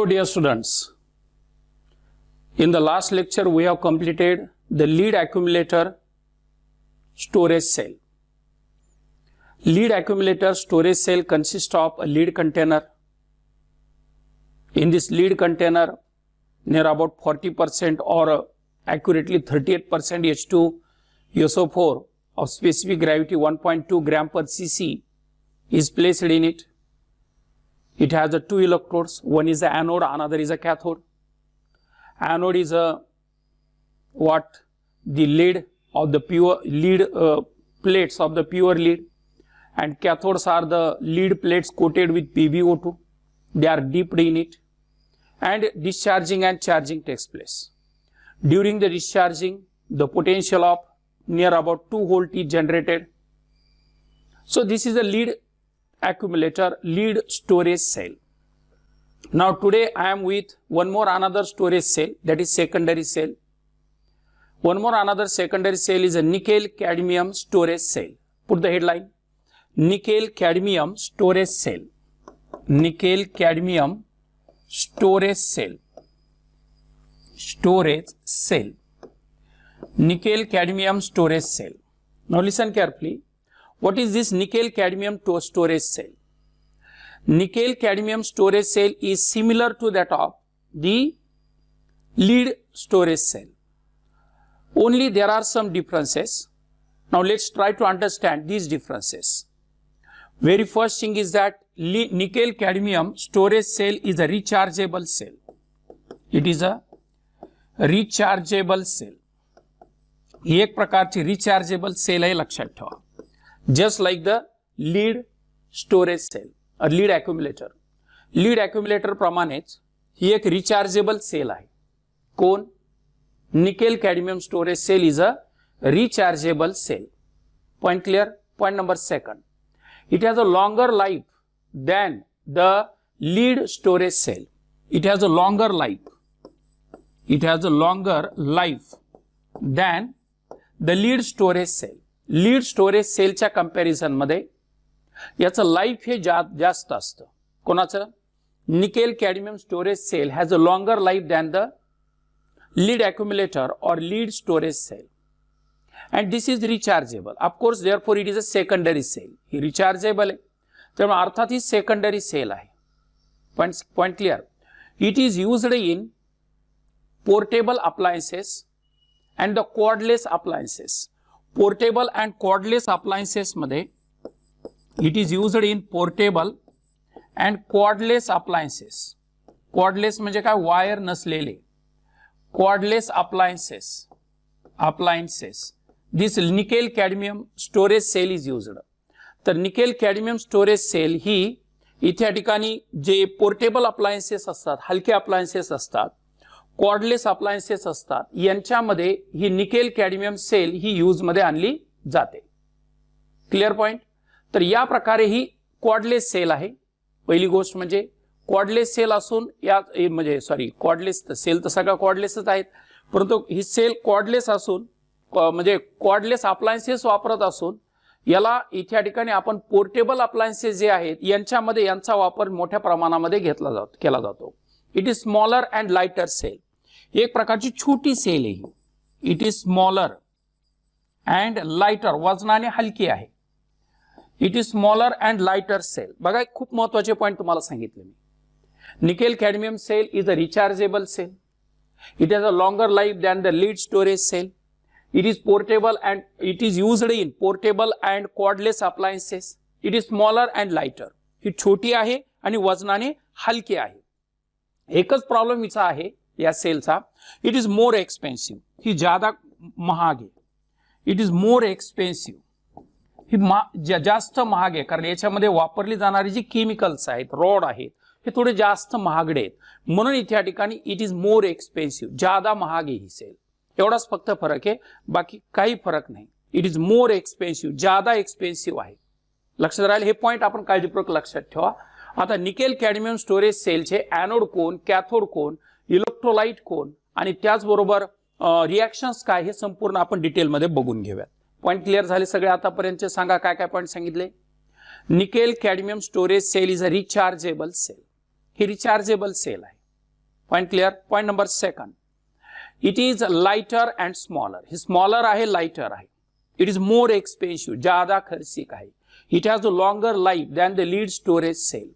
Hello dear students, in the last lecture we have completed the lead accumulator storage cell. Lead accumulator storage cell consists of a lead container. In this lead container near about 40% or accurately 38% H2 SO4 of specific gravity 1.2 gram per cc is placed in it. It has the two electrodes, one is the anode, another is a cathode. Anode is the lead of the pure lead plates of the pure lead, and cathodes are the lead plates coated with PbO2. They are dipped in it, and discharging and charging takes place. During the discharging, the potential of near about 2 volt is generated. So this is a lead accumulator, lead storage cell. Now today I am with one more another storage cell, that is secondary cell. One more another secondary cell is a nickel cadmium storage cell. Put the headline: nickel cadmium storage cell. Nickel cadmium storage cell. Storage cell. Nickel cadmium storage cell. Now listen carefully. What is this nickel cadmium storage cell? Nickel cadmium storage cell is similar to that of the lead storage cell. Only there are some differences. Now let's try to understand these differences. Very first thing is that nickel cadmium storage cell is a rechargeable cell. It is a rechargeable cell. ही एक प्रकारची rechargeable cell आहे, लक्षात ठेवा. Just like the lead storage cell or lead accumulator. Lead accumulator प्रमाणेच ही एक rechargeable cell आहे. कोण? Nickel cadmium storage cell is a rechargeable cell. Point clear? Point number second. It has a longer life than the lead storage cell. It has a longer life. It has a longer life than the lead storage cell. Lead storage सेलच्या comparison मध्ये याचं life हे जास्त असतं. कोणाचं? Nickel cadmium storage cell has a longer life than the lead accumulator और lead storage cell, and this is rechargeable. Of course therefore it is a secondary cell. ही rechargeable आहे, त्यामुळे अर्थात ही सेकंडरी सेल आहे. Point clear. It is used in portable appliances and the cordless appliances. Portable and cordless appliances मध्ये it is used in portable and cordless appliances. Cordless म्हणजे काय? Wire नसलेले. Cordless appliances this nickel cadmium storage cell is used. तर nickel cadmium storage cell ही इथे या ठिकाणी जे पोर्टेबल अप्लायन्सेस असतात, हलके अप्लायन्सेस असतात, कॉर्डलेस अप्लायन्सेस असतात, यांच्यामध्ये ही निकेल कॅडमियम सेल ही यूज मध्ये आणली जाते. Clear point. तर या प्रकारे ही कॉर्डलेस सेल आहे. पहिली गोष्ट म्हणजे कॉर्डलेस सेल असून या म्हणजे कॉर्डलेस सेल तर सगळ्या कॉर्डलेसच आहेत, परंतु ही सेल कॉर्डलेस असून म्हणजे कॉर्डलेस अप्लायन्सेस वापरत असून याला इथे या ठिकाणी आपण पोर्टेबल अप्लायन्सेस जे आहेत यांच्यामध्ये यांचा वापर मोठ्या प्रमाणामध्ये केला जातो. It is smaller and lighter cell. एक प्रकारची छोटी सेल आहे. It is smaller and lighter, वजनाने हलकी आहे. It is smaller and lighter cell. बघा, खूप महत्वाचे पॉइंट तुम्हाला सांगितले मी. Nickel cadmium cell is a rechargeable cell. It has a longer life than the lead storage cell. It is portable and it is used in portable and cordless appliances. It is smaller and lighter. ही छोटी आहे आणि वजनाने हलकी आहे. एकच problem हिचा आहे या सेलचा, इट इज मोर एक्सपेन्सिव्ह. ही ज्यादा महाग आहे. It is more expensive. ही जास्त महाग आहे, कारण याच्यामध्ये वापरली जाणारी जी केमिकल्स आहेत, रॉड आहेत, हे थोडे जास्त महागडे आहेत. म्हणून इथे या ठिकाणी इट इज मोर एक्सपेन्सिव्ह, ज्यादा महाग आहे ही सेल. एवढाच फक्त फरक आहे, बाकी काही फरक नाही. इट इज मोर एक्सपेन्सिव्ह, ज्यादा एक्सपेन्सिव्ह आहे. लक्षात राहील हे पॉइंट, आपण काळजीपूर्वक लक्षात ठेवा. आता निकेल कॅडमियम स्टोरेज सेलचे एनोड कोण, कॅथोड कोण, इलेक्ट्रोलाइट कोण आणि त्याचबरोबर रिएक्शन्स काय हे संपूर्ण आपण डिटेलमध्ये बघून घेऊयात. पॉइंट क्लिअर झाले सगळे आतापर्यंतचे? सांगा काय काय पॉइंट सांगितले. Nickel cadmium storage cell is a rechargeable cell. ही रिचार्जेबल सेल आहे. Point clear. Point number second, it is lighter and smaller. हे स्मॉलर आहे, लाइटर आहे. इट इज मोर एक्सपेन्सिव्ह, ज्यादा खर्चिक आहे. It has a longer life than the lead storage cell.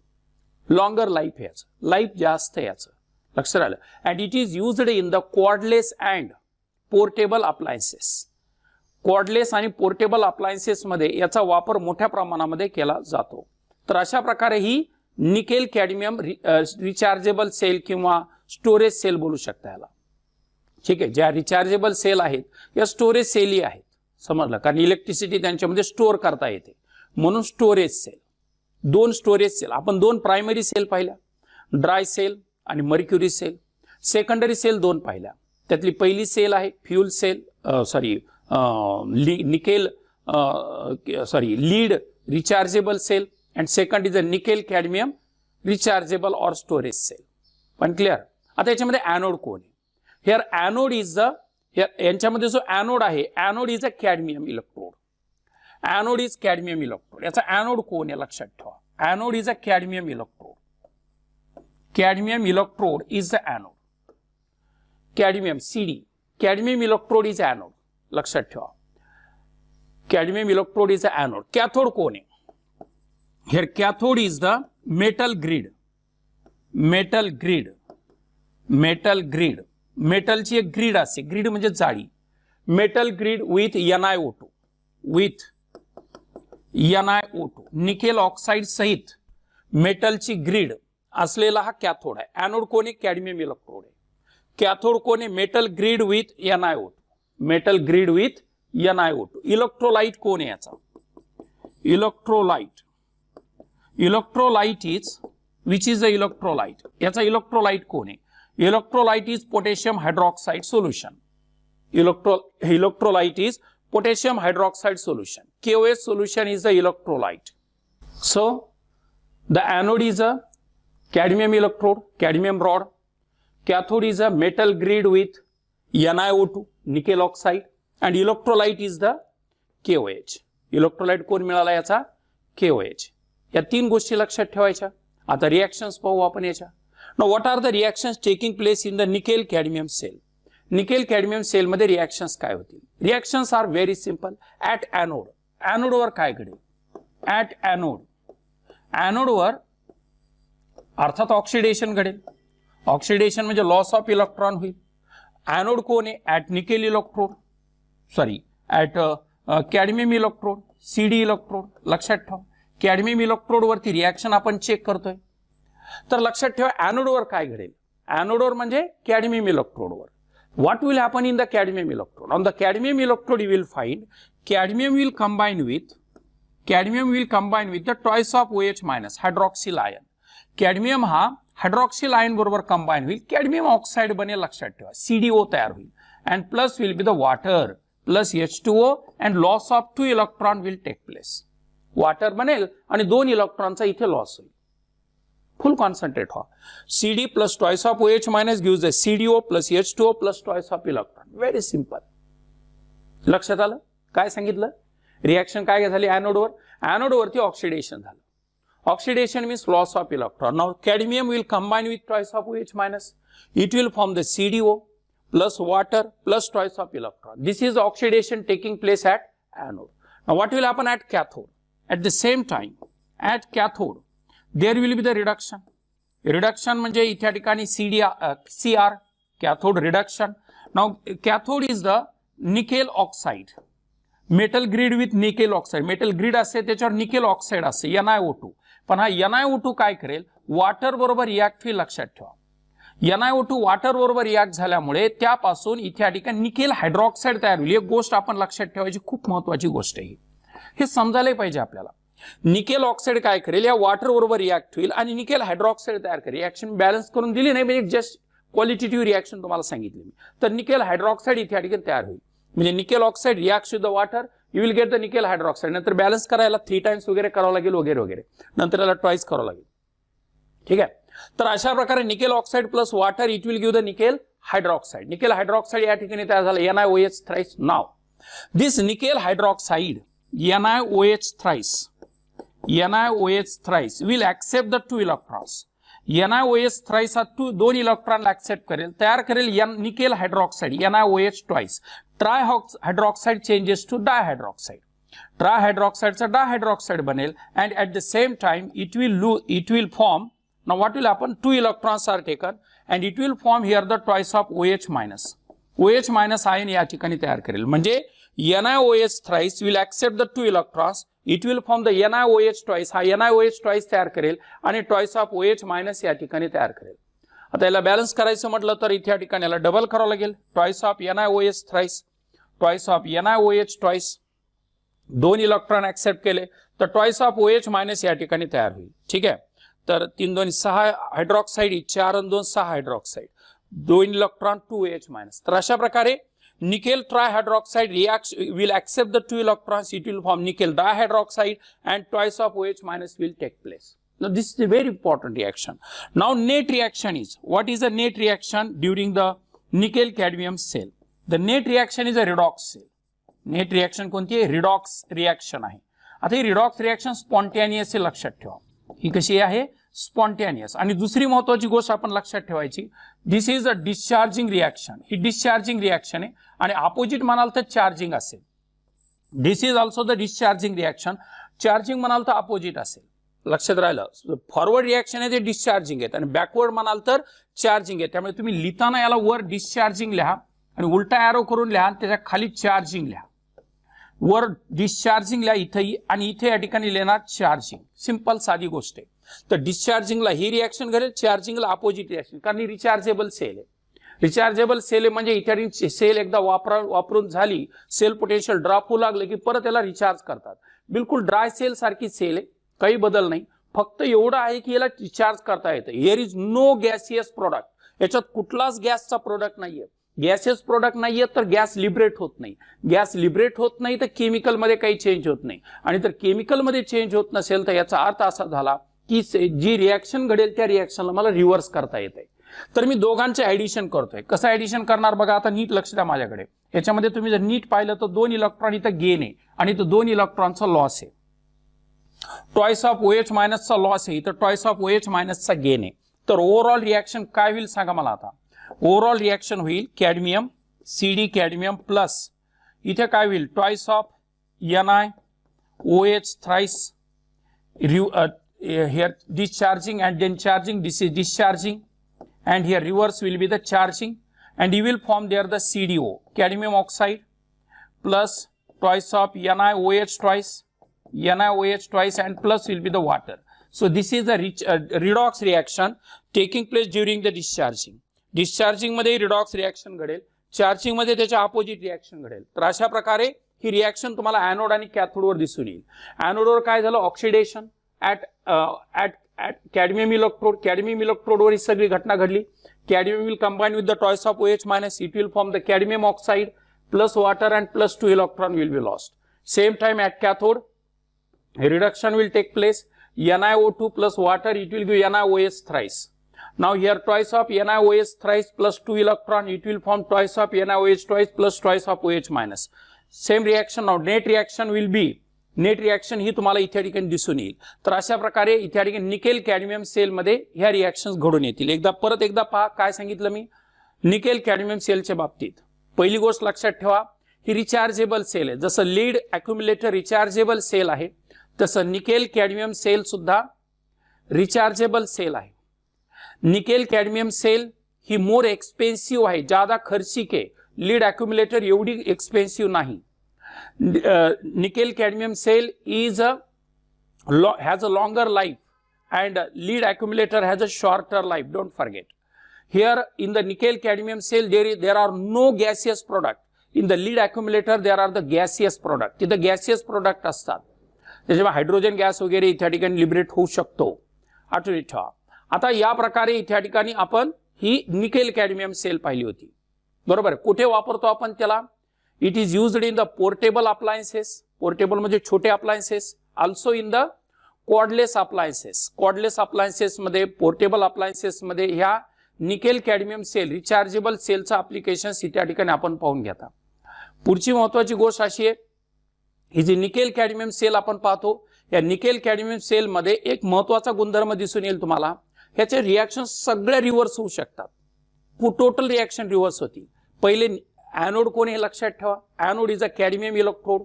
Longer life याचं, life जास्त याचं, लक्षात आलं. And it is used in the cordless and portable appliances. Cordless आणि पोर्टेबल अप्लायन्सेस मध्ये याचा वापर मोठ्या प्रमाणामध्ये केला जातो. तर अशा प्रकारे ही निकेल कॅडमियम रिचार्जेबल सेल किंवा स्टोरेज सेल बोलू शकता याला. ठीक आहे, ज्या रिचार्जेबल सेल आहेत या स्टोरेज सेलही आहेत, समजलं. कारण इलेक्ट्रिसिटी त्यांच्यामध्ये स्टोअर करता येते म्हणून स्टोरेज सेल. दोन स्टोरेज सेल, आपण दोन प्रायमरी सेल पाहिल्या, ड्राय सेल आणि मर्क्युरी सेल. सेकंडरी सेल दोन पाहिल्या. त्यातली पहिली सेल आहे fuel cell, lead rechargeable cell, and second is a nickel cadmium rechargeable or storage cell. पण क्लिअर. आता याच्यामध्ये ॲनोड कोण आहे? हिअर ॲनोड इज द, यांच्यामध्ये जो ॲनोड आहे, anode is a cadmium electrode. Anode is cadmium electrode. याचा anode कोण आहे लक्षात ठेवा. Anode is a cadmium electrode. Cadmium electrode is the anode. Cadmium CD, cadmium electrode is anode, लक्षात ठेवा. Cadmium electrode is a anode. Cathode कोण आहे? Here cathode is the metal grid. Metal grid, metal grid, मेटलची एक grid असते. Grid म्हणजे जाळी. Metal grid with NiO2, with NiO2, nickel oxide सहित मेटलची ग्रीड असलेला हा कॅथोड आहे. ॲनोड कोण आहे? कॅडमियम इलेक्ट्रोड आहे. कॅथोड कोण आहे? Metal grid with NiO2, metal grid with NiO2. Electrolyte कोण आहे याचा? Electrolyte, electrolyte is, which is the electrolyte? याचा इलेक्ट्रोलाइट कोण आहे? Electrolyte is potassium hydroxide solution. Electrolyte is potassium hydroxide solution. KOH solution is the electrolyte. So the anode is a cadmium electrode, cadmium rod. Cathode is a metal grid with NiO2, nickel oxide, and electrolyte is the KOH. Electrolyte कोण मिळाला याचा? KOH. या तीन गोष्टी लक्षात ठेवायच्या. आता reactions पाहू आपण याच्या. Now what are the reactions taking place in the nickel cadmium cell? Nickel cadmium cell मध्ये रिएक्शन्स काय होतील? Reactions are very simple. At anode, ॲनोडवर काय घडेल? ऍट ॲनोड, ॲनोडवर अर्थात ऑक्सिडेशन घडेल. ऑक्सिडेशन म्हणजे लॉस ऑफ इलेक्ट्रॉन होईल. ॲनोड कोण आहे? At nickel electrode, sorry at cadmium electrode, CD electrode. लक्षात ठेवा, कॅडमियम इलेक्ट्रोड वरती रिएक्शन आपण चेक करतोय. तर लक्षात ठेवा ॲनोडवर काय घडेल? ॲनोडवर म्हणजे cadmium इलेक्ट्रोडवर. What will happen in the cadmium electrode? On the cadmium electrode, you will find cadmium will combine with the twice of OH minus hydroxyl ion. Cadmium हा hydroxyl ion बरोबर combine होईल. cadmium oxide बनेल, लक्षात ठेवा. CDO तयार होईल. And plus will be the water plus H2O and loss of 2 electron will take place. Water बनेल आणि 2 इलेक्ट्रॉनचा इथे लॉस होईल. फुल कॉन्सन्ट्रेट व्हा. CD plus twice of OH minus gives the CDO plus H2O plus twice of electron. Very simple. लक्षात आलं काय सांगितलं? रिएक्शन काय झाली ॲनोडवर? ॲनोडवरती ऑक्सिडेशन झालं. Oxidation means loss of electron. Now cadmium will combine with twice of OH minus. It will form the CDO plus water plus twice of electron. This is oxidation taking place at anode. Now what will happen at cathode? At the same time at cathode there will be the reduction. Reduction म्हणजे इथे ठिकाणी CR, cathode reduction. Now cathode is the nickel oxide, metal grid with nickel oxide. metal grid असते त्याच्यावर nickel oxide असते NiO2. पण हा NiO2 काय करेल? वॉटर बरोबर रिॲक्ट होईल. लक्षात ठेवा, NiO2 वॉटर बरोबर रिॲक्ट झाल्यामुळे त्यापासून इथे ठिकाणी निकेल हायड्रॉक्साइड तयार होईल. एक गोष्ट आपण लक्षात ठेवायची, खूप महत्वाची गोष्ट आहे, हे समजायला पाहिजे आपल्याला. निकेल ऑक्साइड काय करेल? या वॉटर बरोबर रिॲक्ट होईल आणि निकेल हायड्रॉक्साइड तयार करेल. रिॲक्शन बॅलन्स करून दिली नाही, म्हणजे जस्ट क्वालिटेटिव्ह रिॲक्शन तुम्हाला सांगितली मी. तर निकेल हायड्रॉक्साइड इथे ठिकाणी तयार होईल. म्हणजे nickel oxide react with the water, you will get the nickel hydroxide. नंतर बॅलन्स करायला 3 टाइम्स वगैरे करावं लागेल वगैरे वगैरे, नंतर याला ट्वाइस करावं लागेल. ठीक आहे. तर अशा प्रकारे nickel oxide plus water it will give the nickel hydroxide. Nickel hydroxide या ठिकाणी तयार झालं NiOH थ्राइस. नाव this nickel hydroxide NiOH thrice will accept the 2 electrons. NiOH thrice हा दोन इलेक्ट्रॉन ऍक्सेप्ट करेल, तयार करेल nickel hydroxide NiOH twice. Trihydroxide changes to dihydroxide. ट्रायहायड्रॉक्साइडचा डायहायड्रॉक्साइड बनेल and at the same time it will form. Now what will happen? Two electrons are taken and it will form here the twice of OH minus. OH minus ion या ठिकाणी तयार करेल. म्हणजे NiOH thrice will accept the two electrons. It will form the NiOH twice. हा NiOH twice तयार करेल आणि twice of OH minus या ठिकाणी तयार करेल. आता याला बॅलन्स करायचं म्हटलं तर इथे या ठिकाणी याला डबल करावं लागेल. twice of NiOH thrice, twice of NiOH twice. दोन इलेक्ट्रॉन ऍक्सेप्ट केले तर ट्वाइस ऑफ OH मायनस या ठिकाणी तयार होईल. ठीक आहे. तर 3 2 6 हायड्रॉक्साइड, 4 आणि 2 6 हायड्रॉक्साइड, दोन इलेक्ट्रॉन 2OH मायनस. तर अशा प्रकारे nickel ट्रायहायड्रॉक्साइड will accept the two electrons. It will form nickel dihydroxide and twice of OH minus will take place. Now this is a very important reaction. Now net reaction is, what is the net reaction during the nickel cadmium cell? The net reaction is a redox cell. Net reaction कोणती आहे? Redox reaction आहे. आता ही redox reaction spontaneous आहे, लक्षात ठेवा. ही कशी आहे? Spontaneous. आणि दुसरी महत्वाची गोष्ट आपण लक्षात ठेवायची, this is a discharging reaction. ही डिस्चार्जिंग रिएक्शन आहे आणि अपोजिट म्हणाल तर चार्जिंग असेल. This is also the discharging reaction. Charging म्हणाल तर अपोजिट असेल. लक्षात राहिलं. फॉरवर्ड रिएक्शन आहे ते डिस्चार्जिंग आहेत आणि बॅकवर्ड म्हणाल तर चार्जिंग आहे. त्यामुळे तुम्ही लिहिताना याला वर डिस्चार्जिंग लिहा आणि उलटा एरो करून लिहा आणि त्याच्या खाली चार्जिंग लिहा. वर डिस्चार्जिंगला इथेही आणि इथे या ठिकाणी लिहिणार चार्जिंग. सिंपल साधी गोष्ट आहे. तर डिस्चार्जिंगला ही रिएक्शन घडेल, चार्जिंगला अपोजिट रिएक्शन, कारण ही रिचार्जेबल सेल आहे. रिचार्जेबल सेल आहे म्हणजे इथे सेल एकदा वापरून झाली, सेल पोटेन्शियल ड्रॉप होऊ लागले की परत याला रिचार्ज करतात. बिलकुल ड्राय सेल सारखी सेल आहे, काही बदल नाही. फक्त एवढं आहे की याला रिचार्ज करता येतं. Here is no gaseous product. याच्यात कुठलाच गॅसचा प्रोडक्ट नाहीये. गॅसेस प्रोडक्ट नाहीये तर गॅस लिबरेट होत नाही. गॅस लिबरेट होत नाही तर केमिकलमध्ये काही चेंज होत नाही. आणि तर केमिकलमध्ये चेंज होत नसेल तर याचा अर्थ असा झाला की जी रिएक्शन घडेल त्या रिएक्शनला मला रिव्हर्स करता येते. तर मी दोघांचे ऍडिशन करतोय. कसं ऍडिशन करणार बघा. आता नीट लक्ष द्या माझ्याकडे. याच्यामध्ये तुम्ही जर नीट पाहिलं तर 2 इलेक्ट्रॉन इथं गेन आहे आणि तो 2 इलेक्ट्रॉनचा लॉस आहे. ट्वाइस ऑफ OH मायनसचा लॉस आहे, इथं ट्वाइस ऑफ OH मायनसचा गेन आहे. तर ओव्हरऑल रिएक्शन काय होईल सांगा मला. आता ओव्हरऑल रिएक्शन होईल कॅडमियम CD कॅडमियम प्लस इथे काय होईल twice of NiOH thrice here discharging and then charging. This is discharging and here reverse will be the charging and you will form there the CDO cadmium oxide plus twice of NiOH twice and plus will be the water. So this is the redox reaction taking place during the discharging. Discharging मध्ये redox reaction घडेल, charging मध्ये त्याच्या opposite reaction घडेल. तर अशा प्रकारे ही reaction तुम्हाला anode आणि कॅथोडवर दिसून येईल. एनोडवर काय झालं? Oxidation at cadmium electrode. Cadmium इलेक्ट्रोडवर ही सगळी घटना घडली. Cadmium will combine with the twice of OH minus. It will form the cadmium oxide plus water and plus 2 electron will be lost. Same time at cathode reduction will take place. NiO2 plus water, it will give NiOH thrice. Now here twice of NiOH thrice plus 2 electron, it will form twice of NiOH twice plus twice of OH minus. Same reaction. Now net reaction will be, net reaction ही तुम्हाला इथे ठिकाणी दिसून येईल. तर अशा प्रकारे इथे ठिकाणी निकेल कॅडमियम सेल मध्ये ह्या रिएक्शन्स घडून येतील. परत एकदा पहा काय सांगितलं मी निकेल कॅडमियम सेलच्या बाबतीत. पहिली गोष्ट लक्षात ठेवा, ही रिचार्जेबल सेल आहे. जसं लीड अक्युम्युलेटर रिचार्जेबल सेल आहे तसं निकेल कॅडमियम सेल सुद्धा रिचार्जेबल सेल आहे. निकेल कॅडमियम सेल ही मोर एक्सपेन्सिव्ह आहे, ज्यादा खर्चिक आहे. लीड अक्युम्युलेटर एवढी एक्सपेन्सिव्ह नाही. nickel cadmium cell is has a longer life and lead accumulator has a shorter life. Don't forget. Here in the nickel cadmium cell there are no gaseous product. In the lead accumulator there are the gaseous product. तिथे gaseous product असतात. त्याच्यामुळे hydrogen gas वगैरे इथे ठिकाणी liberate होऊ शकतो. आठवणी ठेवा. आता या प्रकारे इथे ठिकाणी आपण ही निकेल कॅडमियम सेल पाहिली होती. बरोबर. कुठे वापरतो आपण त्याला? It is used in the portable appliances. Portable म्हणजे छोटे appliances. Also in the cordless appliances. Cordless appliances मध्ये, portable appliances मध्ये ह्या निकेल कॅडमियम सेल रिचार्जेबल सेलचा ऍप्लिकेशन त्या ठिकाणी आपण पाहून घेता. पुढची महत्वाची गोष्ट अशी आहे, ही जी निकेल कॅडमियम सेल आपण पाहतो, या निकेल कॅडमियम सेल मध्ये एक महत्वाचा गुणधर्म दिसून येईल तुम्हाला. ह्याचे रिॲक्शन सगळ्या रिव्हर्स होऊ शकतात. टोटल रिॲक्शन रिव्हर्स होती. पहिले ॲनोड कोण हे लक्षात ठेवा. Anode is a cadmium electrode,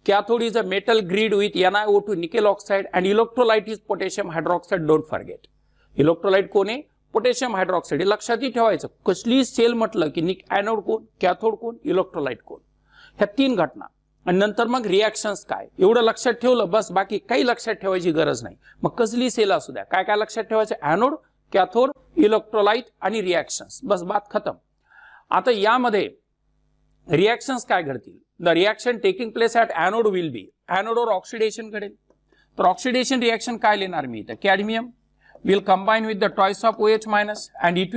cathode is a metal grid with NiO2 nickel oxide and electrolyte is potassium hydroxide. Don't forget. Electrolyte कोण आहे? Potassium hydroxide. हे लक्षातही ठेवायचं. कसलीही सेल म्हटलं की ॲनोड कोण, कॅथोड कोण, इलेक्ट्रोलाइट कोण, ह्या 3 घटना. आणि नंतर मग रिॲक्शन्स काय, एवढं लक्षात ठेवलं बस, बाकी काही लक्षात ठेवायची गरज नाही. मग कसली सेल असू द्या, काय काय लक्षात ठेवायचं? ॲनोड, कॅथोड, इलेक्ट्रोलाइट आणि रिॲक्शन्स. बस बात खतम. आता यामध्ये रिॲक्शन्स काय घडतील? The reaction taking place at anode will be, ॲनोडवर ऑक्सिडेशन घडेल. तर ऑक्सिडेशन रिॲक्शन काय लिहिणार मी इथं? Cadmium will combine with the twice of OH minus and it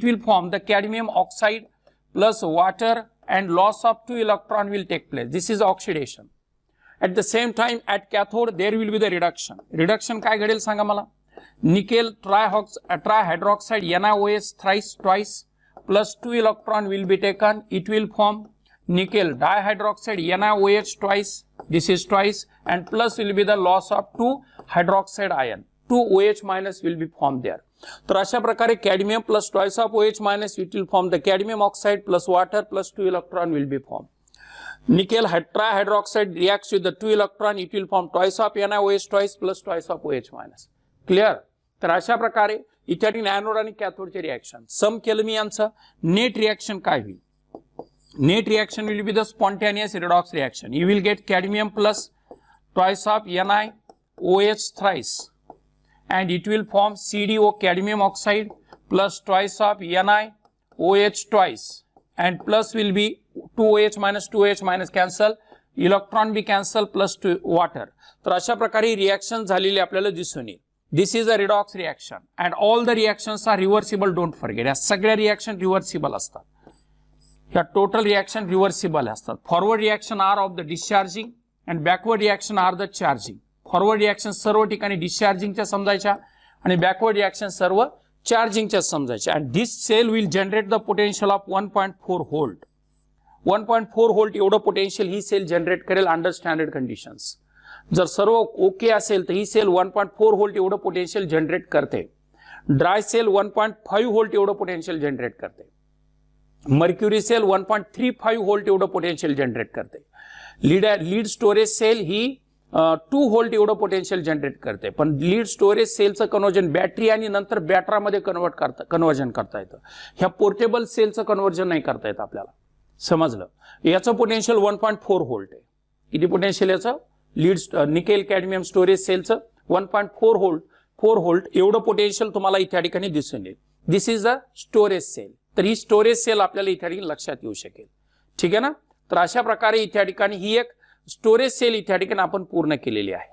will form the cadmium oxide plus water and loss of 2 electron will take place. This is oxidation. At the same time at cathode there will be the reduction. Reduction काय घडेल सांगा मला? Nickel trihydroxide NiOH twice plus 2 electron will be taken. It will form nickel dihydroxide NiOH twice. This is twice and plus will be the loss of 2 hydroxide ion. 2 OH minus will be formed there. तर अशा प्रकारे cadmium plus twice of OH minus it will form the cadmium oxide plus water plus 2 electron will be formed. Nickel trihydroxide reacts with the 2 electron, it will form twice of NiOH twice plus twice of OH minus. Clear? तर अशा प्रकारे इथे anode आणि कॅथोडचे reaction सम केलं मी यांचं. Net reaction काय होईल? Net reaction will be the spontaneous redox reaction. You will get cadmium plus twice of NiOH thrice and it will form CDO cadmium oxide plus twice of NiOH twice and plus will be 2OH minus cancel, electron be cancel plus 2 water. तर अशा प्रकारे reaction झालेली आपल्याला दिसून येईल. This is a redox reaction and all the reactions are reversible. Don't forget. या सगळ्या reaction reversible असतात. ह्या टोटल रिॲक्शन रिव्हर्सिबल असतात. Forward reaction are of the discharging and backward reaction are the charging. Forward reaction सर्व ठिकाणी डिस्चार्जिंगच्या समजायच्या आणि बॅकवर्ड रिॲक्शन सर्व चार्जिंगच्या समजायच्या. And this cell will generate the potential of 1.4 volt. 1.4 volt एवढं पोटेन्शियल ही सेल जनरेट करेल अंडर स्टँडर्ड कंडिशन्स. जर सर्व ओके असेल तर ही सेल 1.4 व्होल्ट एवढं पोटेन्शियल जनरेट करते. ड्राय सेल 1.5 व्होल्ट एवढं पोटेन्शियल जनरेट करते. मर्क्युरी सेल 1.35 व्होल्ट एवढं पोटेन्शियल जनरेट करते. लीड स्टोरेज सेल ही 2 व्होल्ट एवढं पोटेन्शियल जनरेट करते. पण लीड स्टोरेज सेलचं कन्वर्जन बॅटरी आणि नंतर बॅटरामध्ये कन्वर्जन करता येतं. ह्या पोर्टेबल सेलचं कन्वर्जन नाही करता येत आपल्याला. समजलं? याचं पोटेन्शियल 1.4 व्होल्ट आहे. किती पोटेन्शियल याचं? लीड निकेल कॅडमियम स्टोरेज सेलचं 1.4 व्होल्ट एवढं पोटेन्शियल तुम्हाला इथे ठिकाणी दिसून येईल. This is a storage cell. तर ही स्टोरेज सेल आपल्याला इथे ठिकाणी लक्षात येऊ शकेल. ठीक आहे ना? तर अशा प्रकारे इथे ठिकाणी ही एक स्टोरेज सेल इथे ठिकाणी आपण पूर्ण केलेली आहे.